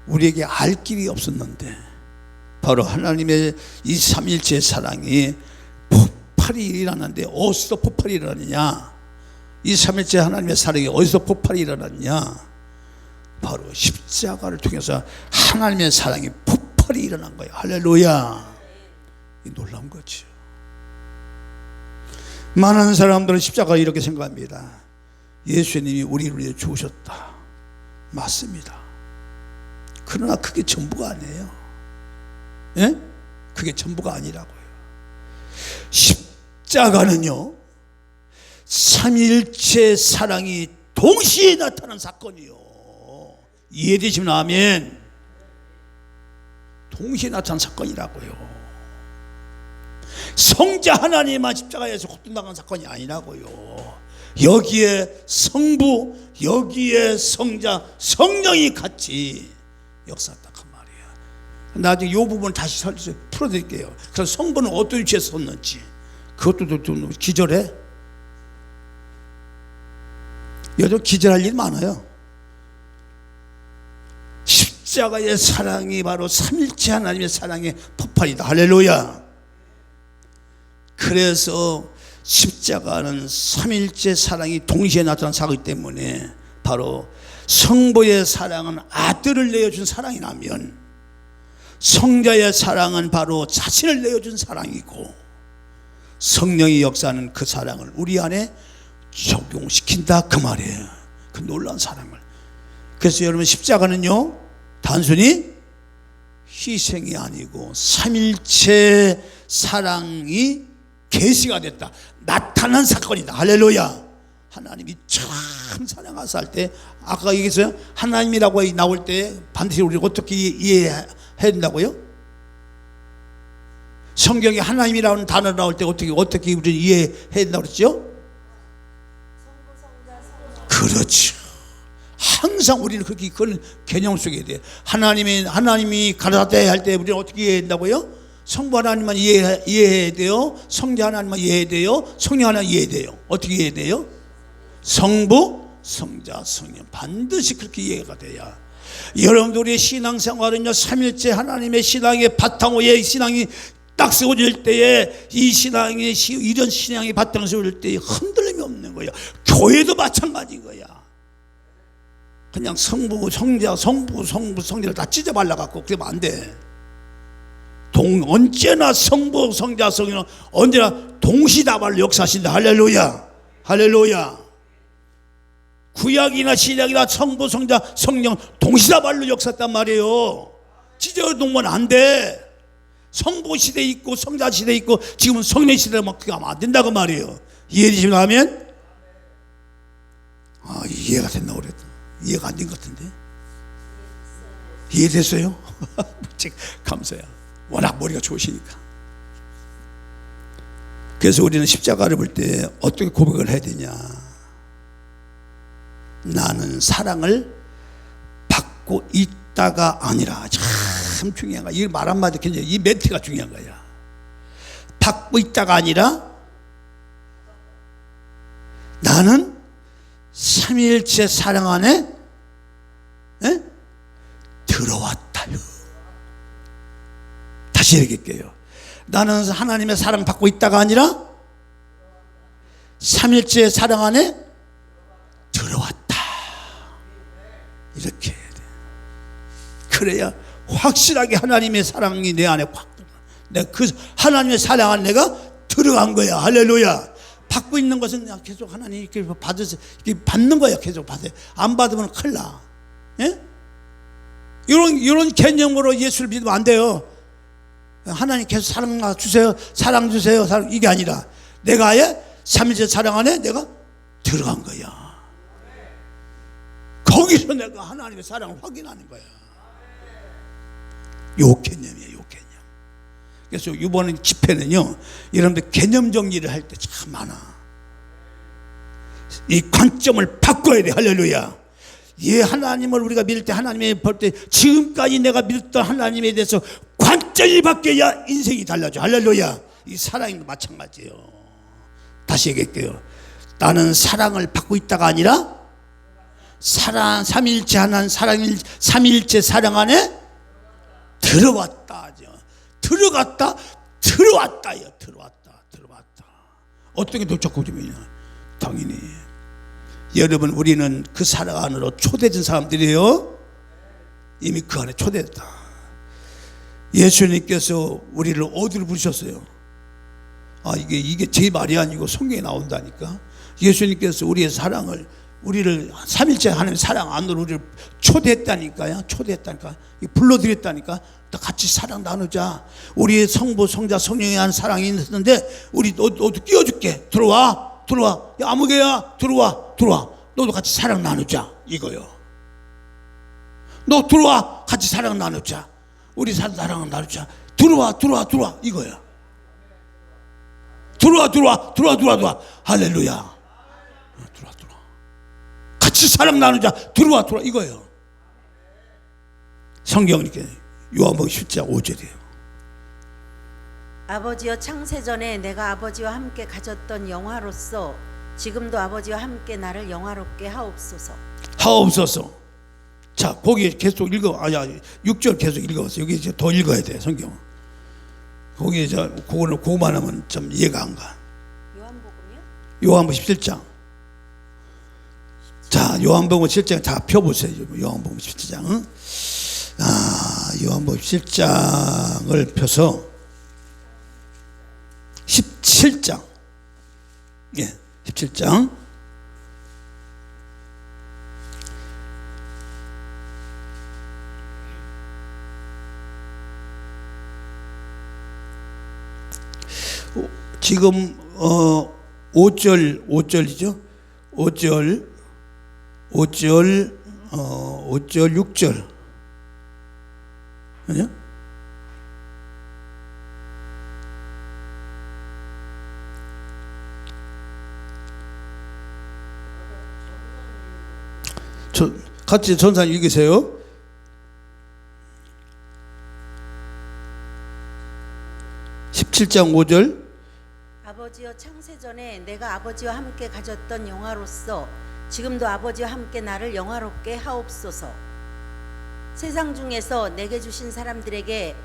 우리에게 알 길이 없었는데 바로 하나님의 이 삼일째 사랑이 폭발이 일어나는데 어디서 폭발이 일어나느냐? 이 삼일째 하나님의 사랑이 어디서 폭발이 일어났냐? 바로 십자가를 통해서 하나님의 사랑이 폭발이 일어난 거예요. 할렐루야. 이 놀라운 거죠. 많은 사람들은 십자가 이렇게 생각합니다. 예수님이 우리를 위해 죽으셨다. 맞습니다. 그러나 그게 전부가 아니에요. 예? 그게 전부가 아니라고요. 십자가는요, 삼일체 사랑이 동시에 나타난 사건이요. 이해되시면 아멘. 동시에 나타난 사건이라고요. 성자 하나님만 십자가에서 고통당한 사건이 아니라고요. 여기에 성부, 여기에 성자, 성령이 같이 역사했다 그 말이에요. 나중에 이 부분 다시 풀어드릴게요. 그래서 성부는 어떤 위치에 섰는지 그것도 좀 기절해. 요즘 기절할 일 많아요. 십자가의 사랑이 바로 삼일체 하나님의 사랑의 폭발이다. 할렐루야. 그래서 십자가는 삼일체 사랑이 동시에 나타난 사건이기 때문에 바로 성부의 사랑은 아들을 내어준 사랑이라면 성자의 사랑은 바로 자신을 내어준 사랑이고 성령의 역사는 그 사랑을 우리 안에 적용시킨다 그 말이에요. 그 놀라운 사랑을. 그래서 여러분 십자가는요 단순히 희생이 아니고 삼일체 사랑이 계시가 됐다. 나타난 사건이다. 할렐루야. 하나님이 참 사랑하사 할 때 아까 얘기했어요. 하나님이라고 나올 때 반드시 우리가 어떻게 이해해야 된다고요? 성경에 하나님이라는 단어 나올 때 어떻게 우리는 이해해야 된다고 그랬죠? 그렇죠. 항상 우리는 그렇게 그런 개념 속에 돼요. 하나님이 가라사대 할 때 우리는 어떻게 이해해야 된다고요? 성부 하나님만 이해해야 돼요. 성자 하나님만 이해해야 돼요. 성령 하나님 이해해야 돼요. 어떻게 이해해야 돼요? 성부, 성자, 성령 반드시 그렇게 이해가 돼야. 여러분들의 신앙생활은요 삼일째 하나님의 신앙의 바탕 위에 신앙이 딱 세워질 때에 이 신앙이 이런 신앙이 바탕 세워질 때에 흔들림이 없는 거예요. 교회도 마찬가지인 거야. 그냥 성부, 성자, 성자를 다 찢어발라갖고 그러면 안 돼. 언제나 성부, 성자, 성령은 언제나 동시다발로 역사하신다. 할렐루야. 할렐루야. 구약이나 신약이나 성부, 성자, 성령 동시다발로 역사했단 말이에요. 찢어놓으면 안 돼. 성부 시대 있고 성자 시대 있고 지금은 성령 시대로 막 그게 하면 안 된다고 말이에요. 이해되시면 하면? 이해가 됐나 그랬더니 이해가 안 된 것 같은데. 이해됐어요? 감사해요. 워낙 머리가 좋으시니까. 그래서 우리는 십자가를 볼 때 어떻게 고백을 해야 되냐. 나는 사랑을 받고 있다가 아니라. 참 중요한 거야. 이 말 한마디 굉장히 이 멘트가 중요한 거야. 받고 있다가 아니라 나는 삼위일체 사랑 안에 들어왔다요. 다시 얘기할게요. 나는 하나님의 사랑 받고 있다가 아니라 삼위일체 사랑 안에 들어왔다. 이렇게 해야 돼. 그래야 확실하게 하나님의 사랑이 내 안에 확 내가 그 하나님의 사랑 안에 내가 들어간 거야. 할렐루야. 받고 있는 것은 계속 하나님 이렇게 받으세요. 이렇게 받는 거야. 계속 받아요. 안 받으면 큰일 나. 예? 이런 개념으로 예수를 믿으면 안 돼요. 하나님 계속 사랑 주세요. 사랑 주세요. 사랑 이게 아니라 내가 아예 삼위일체 사랑 안에 내가 들어간 거야. 거기서 내가 하나님의 사랑을 확인하는 거야. 요 개념이에요. 요 개념. 그래서 이번 집회는요 여러분들 개념 정리를 할 때 참 많아. 이 관점을 바꿔야 돼. 할렐루야. 하나님을 우리가 믿을 때 하나님의 볼 때 지금까지 내가 믿었던 하나님에 대해서 완전히 바뀌어야 인생이 달라져. 할렐루야. 이 사랑도 마찬가지예요. 다시 얘기할게요. 나는 사랑을 받고 있다가 아니라 사랑, 삼일째 하나님 삼일째 사랑 안에 들어왔다. 들어갔다. 들어왔다요. 들어왔다. 어떻게 도착하냐면요. 당연히 여러분, 우리는 그 사랑 안으로 초대된 사람들이에요. 이미 그 안에 초대됐다. 예수님께서 우리를 어디로 부르셨어요? 이게 제 말이 아니고 성경에 나온다니까. 예수님께서 우리의 사랑을, 우리를 삼일째 하나님의 사랑 안으로 우리를 초대했다니까요. 불러들였다니까. 또 같이 사랑 나누자. 우리의 성부, 성자, 성령에 대한 사랑이 있는데 우리 너도 끼워줄게. 들어와. 야, 아무개야, 들어와. 너도 같이 사랑 나누자. 이거요. 너 들어와. 같이 사랑 나누자. 우리 사랑 나누자. 들어와. 이거야. 들어와. 할렐루야. 들어와. 같이 사랑 나누자. 들어와. 이거예요. 성경 이렇게 요한복음 10장 5절이에요. 아버지여, 창세전에 내가 아버지와 함께 가졌던 영화로서 지금도 아버지와 함께 나를 영화롭게 하옵소서. 자, 거기 계속 읽어. 6절 계속 읽어봤어요. 여기 이제 더 읽어야 돼, 성경. 거기 그거만 하면 좀 이해가 안 가. 요한복음이요? 요한복음 17장. 자, 요한복음 17장 다 펴보세요. 요한복음 17장. 요한복음 17장을 펴서 17장. 예, 17장. 지금 5절이죠. 5절 6절. 아니요? 같이 전산 읽으세요. 17장 5절. 아버지여, 창세전에 내가 아버지와 함께 가졌던 영화로서 지금도 아버지와 함께 나를 영화롭게 하옵소서. 세상 중에서 내게 주신 사람들에게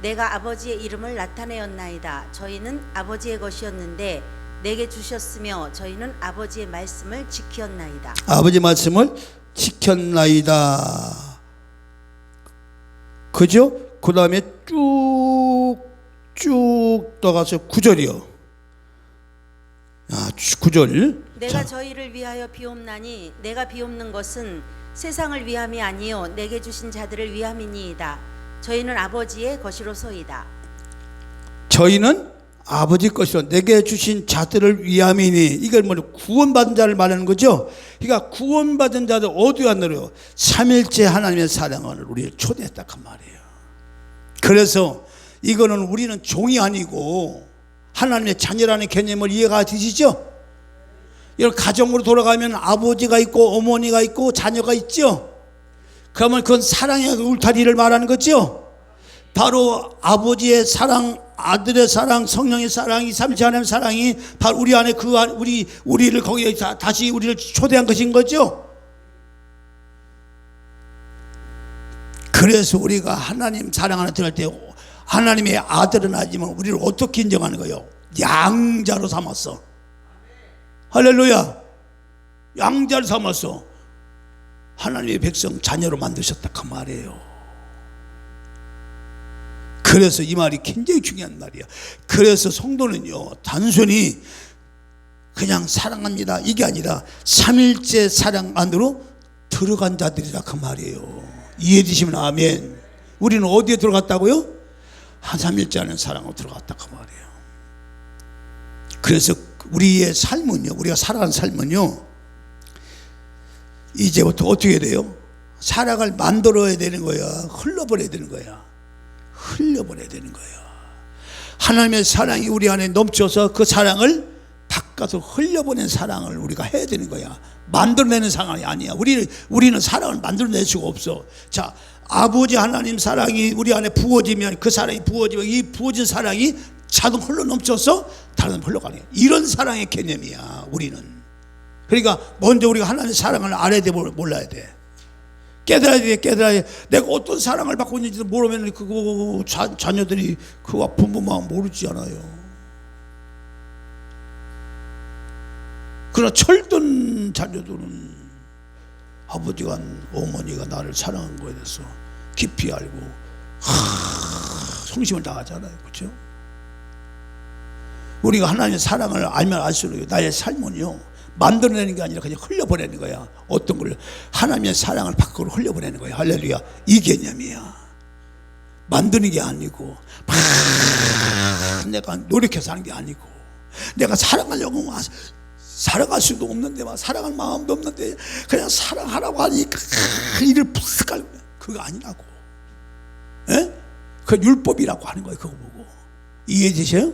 내가 아버지의 이름을 나타내었나이다. 저희는 아버지의 것이었는데 내게 주셨으며 저희는 아버지의 말씀을 지켰나이다. 아버지 말씀을 지켰나이다. 그죠? 그 다음에 쭉 떠가서 9절이요. 9절. 내가 저희를 위하여 비옵나니 내가 비옵는 것은 세상을 위함이 아니요 내게 주신 자들을 위함이니이다. 저희는 아버지의 것이로소이다. 저희는 아버지 것이로 내게 주신 자들을 위함이니. 이걸 구원받은 자를 말하는 거죠. 그러니까 구원받은 자들 어디 왔느냐? 삼일째 하나님의 사랑을 우리를 초대했다 그 말이에요. 그래서 이거는 우리는 종이 아니고 하나님의 자녀라는 개념을 이해가 되시죠? 여러분, 가정으로 돌아가면 아버지가 있고 어머니가 있고 자녀가 있죠. 그러면 그건 사랑의 울타리를 말하는 거죠. 바로 아버지의 사랑, 아들의 사랑, 성령의 사랑이, 삼위일체 하나님의 사랑이 바로 우리 안에 우리를 거기에 다시 우리를 초대한 것인 거죠. 그래서 우리가 하나님 사랑 안에 들어갈 때 하나님의 아들은 아니지만 우리를 어떻게 인정하는 거예요? 양자로 삼았어. 할렐루야. 양자를 삼았어. 하나님의 백성 자녀로 만드셨다 그 말이에요. 그래서 이 말이 굉장히 중요한 말이야. 그래서 성도는요, 단순히 그냥 사랑합니다 이게 아니라 삼일째 사랑 안으로 들어간 자들이라 그 말이에요. 이해되시면 아멘. 우리는 어디에 들어갔다고요? 한 삼일째 하는 사랑으로 들어갔다 그 말이에요. 그래서 우리의 삶은요, 우리가 살아가는 삶은요, 이제부터 어떻게 돼요? 사랑을 만들어야 되는 거야. 흘려버려야 되는 거야. 하나님의 사랑이 우리 안에 넘쳐서 그 사랑을 바깥으로 흘려보낸 사랑을 우리가 해야 되는 거야. 만들어내는 상황이 아니야. 우리는 사랑을 만들어낼 수가 없어. 자, 아버지 하나님 사랑이 우리 안에 부어지면, 그 사랑이 부어지면 이 부어진 사랑이 자동 흘러 넘쳐서 다른 데 흘러가는 거예요. 이런 사랑의 개념이야 우리는. 그러니까 먼저 우리가 하나님의 사랑을 알아야 돼, 몰라야 돼. 깨달아야 돼, 깨달아야 돼. 내가 어떤 사랑을 받고 있는지도 모르면 그거 자녀들이 그거 부모 마음 모르지 않아요. 그러나 철든 자녀들은 아버지가, 어머니가 나를 사랑한 거에 대해서 깊이 알고 성심을 다하잖아요. 그렇죠? 우리가 하나님의 사랑을 알면 알수록 나의 삶은요 만들어내는 게 아니라 그냥 흘려보내는 거야. 어떤 걸 하나님의 사랑을 밖으로 흘려보내는 거야. 할렐루야. 이 개념이야. 만드는 게 아니고 막 내가 노력해서 하는 게 아니고, 내가 사랑하려고 사랑할 수도 없는데, 막 사랑할 마음도 없는데 그냥 사랑하라고 하니까 이를 푹 깔고, 그거 아니라고. 에? 그 율법이라고 하는 거예요. 그거 보고 이해되세요?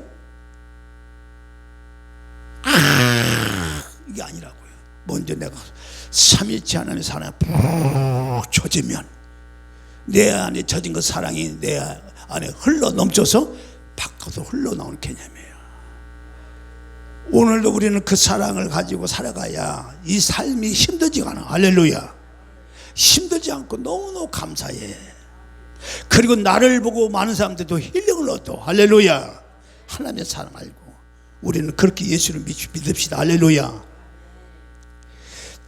이게 아니라고요. 먼저 내가 삼일째 하나님의 사랑에 푹 젖으면 내 안에 젖은 그 사랑이 내 안에 흘러 넘쳐서 밖으로 흘러나오는 개념이에요. 오늘도 우리는 그 사랑을 가지고 살아가야 이 삶이 힘들지가 않아. 할렐루야. 힘들지 않고 너무너무 감사해. 그리고 나를 보고 많은 사람들도 힐링을 얻어. 할렐루야. 하나님의 사랑 알고 우리는 그렇게 예수를 믿읍시다. 할렐루야.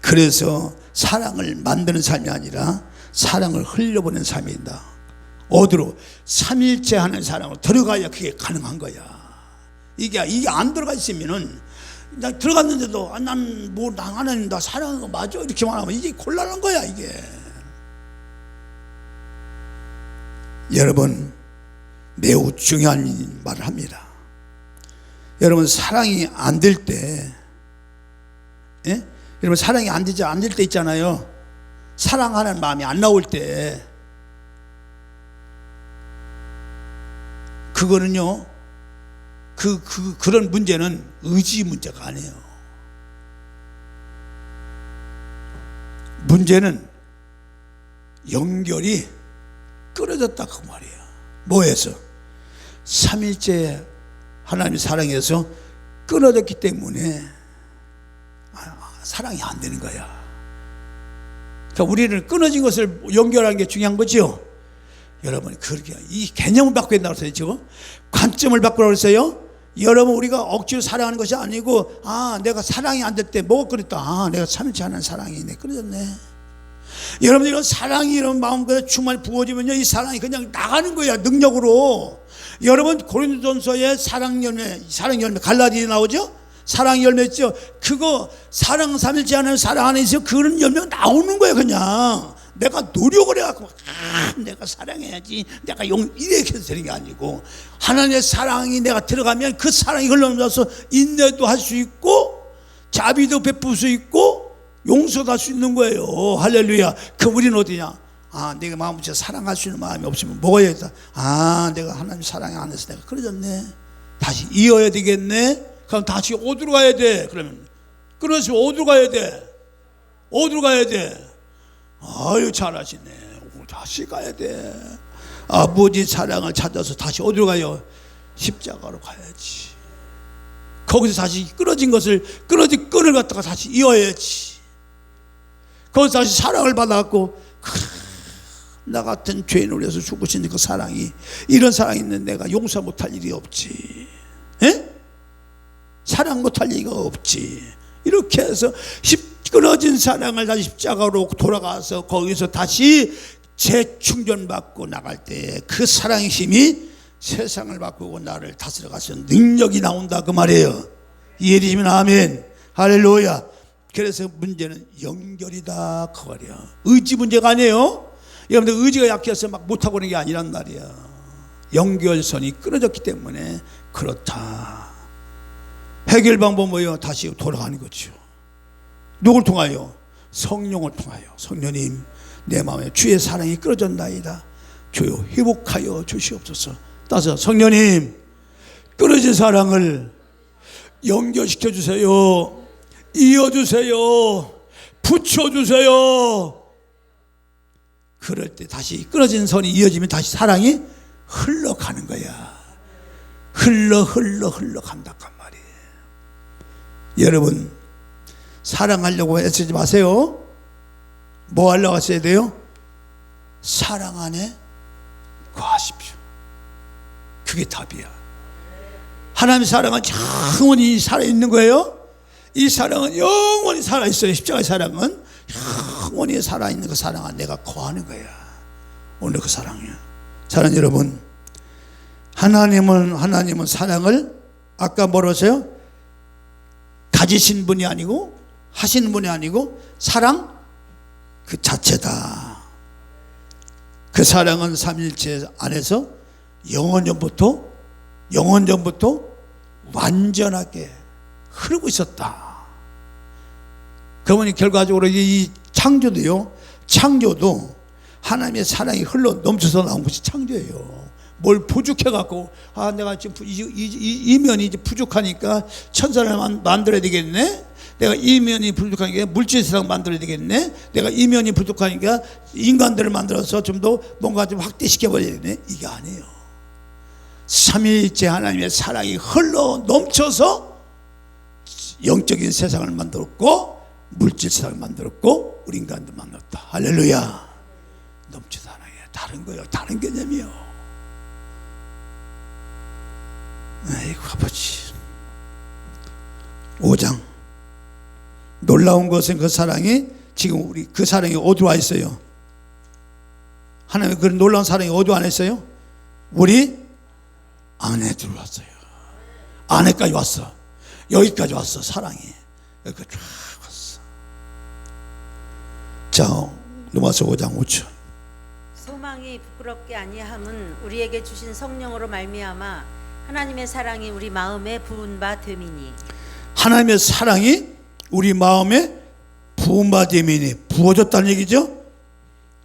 그래서 사랑을 만드는 삶이 아니라 사랑을 흘려보내는 삶이다. 어디로? 삼일째 하는 사랑으로 들어가야 그게 가능한 거야. 이게 안 들어가 있으면은, 나 들어갔는데도 난 뭐 하나님 나 사랑하는 거 맞아 이렇게 말하면 이게 곤란한 거야. 이게 여러분 매우 중요한 말을 합니다. 여러분 사랑이 안 될 때, 예? 여러분 사랑이 안 될 때 있잖아요. 사랑하는 마음이 안 나올 때, 그거는요 그런 문제는 의지 문제가 아니에요. 문제는 연결이 끊어졌다 그 말이에요. 뭐에서? 삼일째 하나님의 사랑에서 끊어졌기 때문에 사랑이 안 되는 거야. 그러니까 우리는 끊어진 것을 연결하는 게 중요한 거죠. 여러분 그렇게 이 개념을 바꿔야 된다고 했어요. 지금 관점을 바꾸라고 했어요. 여러분 우리가 억지로 사랑하는 것이 아니고, 내가 사랑이 안 될 때 뭐가 끊었다. 내가 삼일째 하는 사랑이 끊어졌네. 여러분 이런 사랑이 이런 마음과 충만히 부어지면요 이 사랑이 그냥 나가는 거야. 능력으로. 여러분 고린도전서에 사랑 열매 갈라디아에 나오죠. 사랑 열매 있죠. 그거 사랑 삼일째 하는 사랑 안에 있어요. 그런 열매가 나오는 거예요. 그냥 내가 노력을 해갖고 내가 사랑해야지 내가 이렇게 해서 되는 게 아니고, 하나님의 사랑이 내가 들어가면 그 사랑이 흘러넘쳐서 인내도 할 수 있고 자비도 베풀 수 있고 용서도 할 수 있는 거예요. 할렐루야. 그 우리는 어디냐? 내가 마음부터 사랑할 수 있는 마음이 없으면 뭐가 해야겠다. 내가 하나님 사랑이 안 해서 내가 그러졌네. 다시 이어야 되겠네. 그럼 다시 어디로 가야 돼? 그러면 끊어서 어디로 가야 돼? 어디로 가야 돼? 아유 잘하시네. 다시 가야 돼. 아버지 사랑을 찾아서 다시 어디로 가요? 십자가로 가야지. 거기서 다시 끊어진 끈을 갖다가 다시 이어야지. 거기서 다시 사랑을 받아갖고 나 같은 죄인을 위해서 죽으신 그 사랑이, 이런 사랑이 있는 내가 용서 못할 일이 없지. 에? 사랑 못할 리가 없지. 이렇게 해서 끊어진 사랑을 다시 십자가로 돌아가서 거기서 다시 재충전받고 나갈 때 그 사랑의 힘이 세상을 바꾸고 나를 다스려갈 수 있는 능력이 나온다 그 말이에요. 이해되시면 아멘. 할렐루야. 그래서 문제는 연결이다 그 말이야. 의지 문제가 아니에요. 여러분들 의지가 약해서 막 못하고 있는 게 아니란 말이야. 연결선이 끊어졌기 때문에 그렇다. 해결 방법은 뭐예요? 다시 돌아가는 거죠. 누굴 통하여? 성령을 통하여. 성령님 내 마음에 주의 사랑이 끊어졌나이다. 주여 회복하여 주시옵소서. 따서 성령님 끊어진 사랑을 연결시켜 주세요. 이어주세요. 붙여주세요. 그럴 때 다시 끊어진 선이 이어지면 다시 사랑이 흘러가는 거야. 흘러간단 말이에요. 여러분, 사랑하려고 애쓰지 마세요. 뭐 하려고 하셔야 돼요? 사랑 안에 거하십시오. 그게 답이야. 하나님의 사랑은 영원히 살아있는 거예요. 이 사랑은 영원히 살아있어요. 십자가의 사랑은 영원히 살아있는 그 사랑 안에 내가 거하는 거야. 오늘 그 사랑이야. 사랑하는 여러분, 하나님은 사랑을 아까 뭐라고 했어요? 가지신 분이 아니고 하시는 분이 아니고 사랑 그 자체다. 그 사랑은 삼일체 안에서 영원전부터 완전하게 흐르고 있었다. 그러니 결과적으로 이 창조도 하나님의 사랑이 흘러 넘쳐서 나온 것이 창조예요. 뭘 부족해갖고 내가 지금 이면이 이제 부족하니까 천사를 만들어야 되겠네. 내가 이면이 부족하니까 물질 세상 만들어야 되겠네. 내가 이면이 부족하니까 인간들을 만들어서 좀 더 뭔가 좀 확대시켜버려야 되겠네. 이게 아니에요. 삼위일체 하나님의 사랑이 흘러 넘쳐서 영적인 세상을 만들었고 물질 세상을 만들었고 우리 인간도 만들었다. 할렐루야. 넘쳐 사랑이에요. 다른 거예요. 다른 개념이요. 아이고 아버지. 5장. 놀라운 것은 그 사랑이 지금 우리 그 사랑이 어디로 와 있어요? 하나님의 그 놀라운 사랑이 어디로 안 했어요? 우리 안에 들어왔어요. 안에까지 왔어. 여기까지 왔어. 사랑이 여기까지 쫙 왔어. 자, 로마서 5장 5절. 소망이 부끄럽게 아니함은 우리에게 주신 성령으로 말미암아 하나님의 사랑이 우리 마음에 부은 바 됨이니. 하나님의 사랑이 우리 마음에 부은 바 됨이니, 부어졌다는 얘기죠.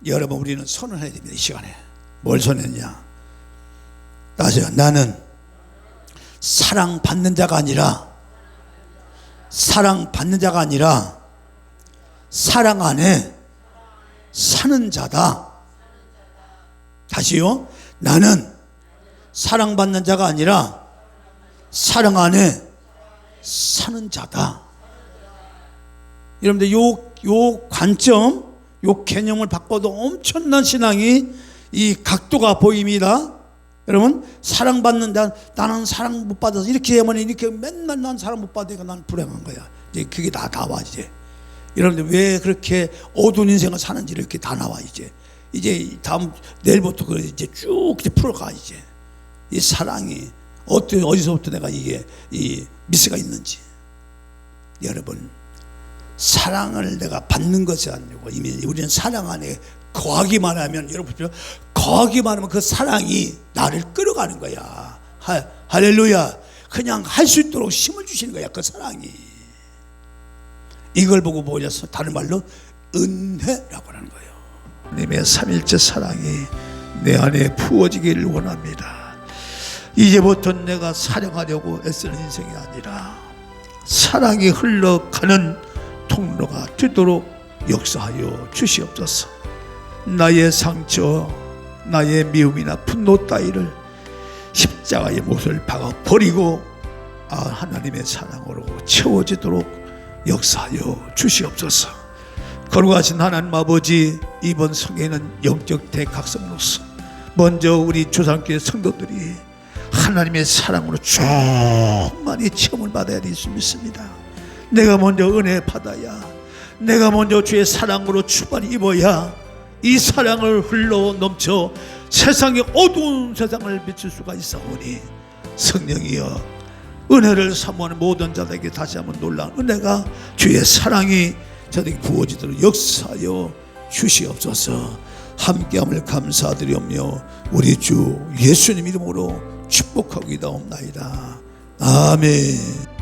여러분, 우리는 선언해야 됩니다. 이 시간에 뭘 선언했냐? 다시요. 나는 사랑받는 자가 아니라 사랑 안에 사는 자다. 다시요. 나는 사랑받는 자가 아니라 사랑 안에 사는 자다. 여러분들 요 관점, 요 개념을 바꿔도 엄청난 신앙이 이 각도가 보입니다. 여러분, 사랑받는 자, 나는 사랑 못 받아서 이렇게 하면 이렇게 맨날 난 사랑 못 받으니까 난 불행한 거야. 이제 그게 다 나와 이제. 여러분들 왜 그렇게 어두운 인생을 사는지 이렇게 다 나와 이제. 이제 다음 내일부터 그 이제 쭉 이제 풀어가 이제. 이 사랑이 어디서부터 내가 이게 이 미스가 있는지. 여러분, 사랑을 내가 받는 것이 아니고 이미 우리는 사랑 안에 거하기만 하면, 여러분 거하기만 하면 그 사랑이 나를 끌어가는 거야. 할렐루야. 그냥 할 수 있도록 힘을 주시는 거야. 그 사랑이. 이걸 보고 뭐냐서 다른 말로 은혜라고 하는 거예요. 하나님의 삼일째 사랑이 내 안에 부어지기를 원합니다. 이제부터 내가 사랑하려고 애쓰는 인생이 아니라 사랑이 흘러가는 통로가 되도록 역사하여 주시옵소서. 나의 상처, 나의 미움이나 분노 따위를 십자가의 못을 박아 버리고 하나님의 사랑으로 채워지도록 역사하여 주시옵소서. 거룩하신 하나님 아버지, 이번 성회는 영적 대각성으로서 먼저 우리 조상교회 성도들이 하나님의 사랑으로 충만히 체험을 받아야 될 수 믿습니다. 내가 먼저 은혜 받아야, 내가 먼저 주의 사랑으로 충만히 입어야 이 사랑을 흘러 넘쳐 세상의 어두운 세상을 비출 수가 있사오니, 성령이여 은혜를 사모하는 모든 자들에게 다시 한번 놀라운 은혜가, 주의 사랑이 저들에게 부어지도록 역사하여 주시옵소서. 함께함을 감사드리며 우리 주 예수님 이름으로 축복하고 있다옵나이다. 아멘.